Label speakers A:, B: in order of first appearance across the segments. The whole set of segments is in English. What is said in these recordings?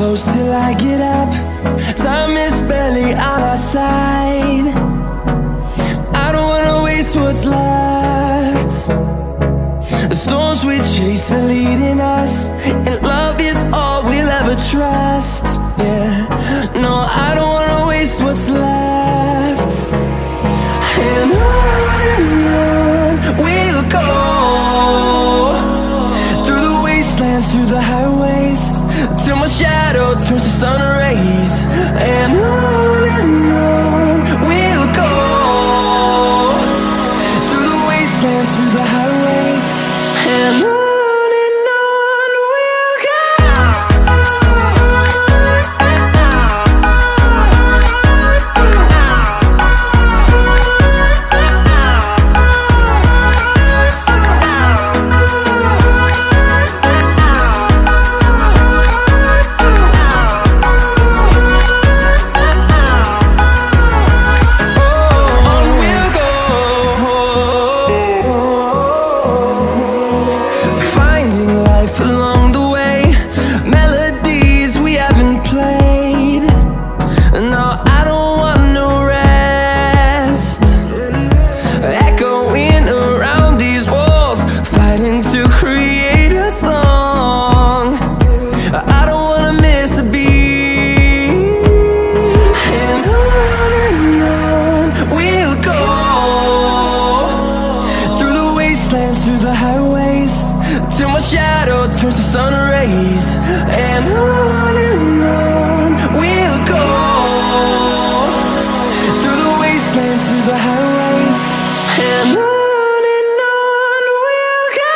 A: close till I get up. Time is barely on our side. I don't wanna waste what's left. The storms we chase are leading us, and love is all we'll ever trust. Yeah, no, I don't wanna waste what's left. And on we'll go, through the wastelands, through the highways, till my shadow turns to sun rays. And on we'll go, through the wastelands, through the highways, and on we'll go. Through the highways, till my shadow turns to sun rays. And on we'll go, through the wastelands, through the highways, and on we'll go.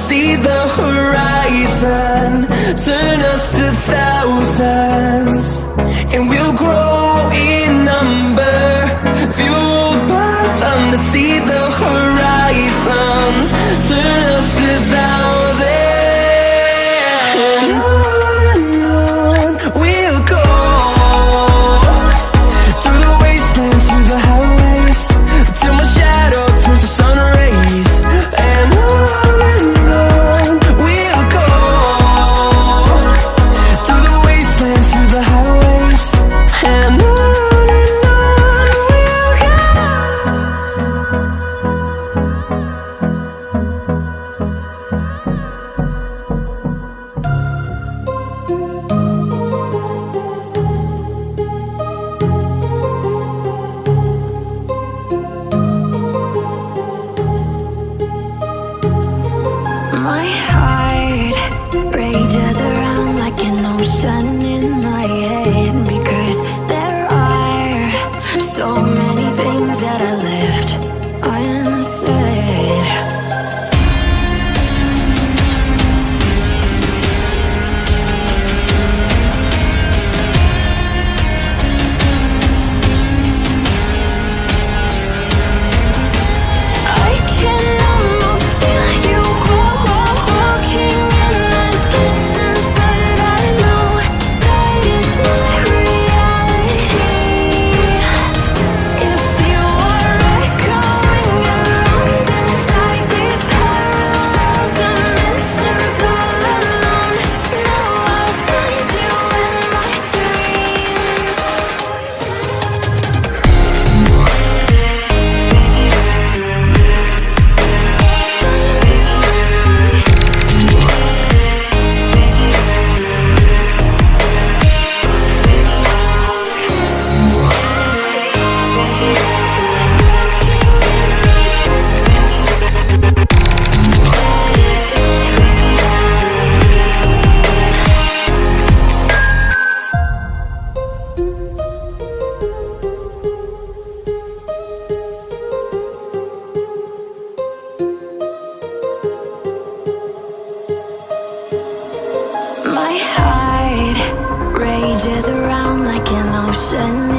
A: See the horizon turn us to thousands, and we'll grow in number, fueled by them. To see the horizon turn us to thousands, and on we'll go, through the wastelands, through the highways, till my shadow turns to sun rays. And
B: my heart rages around like an ocean in my head, because there are so many things that I left unsaid. I can almost feel you walking in the distance, but I know that it's not reality. If you are echoing around inside these parallel dimensions all alone, know I'll find you in my dreams. My heart rages around like an ocean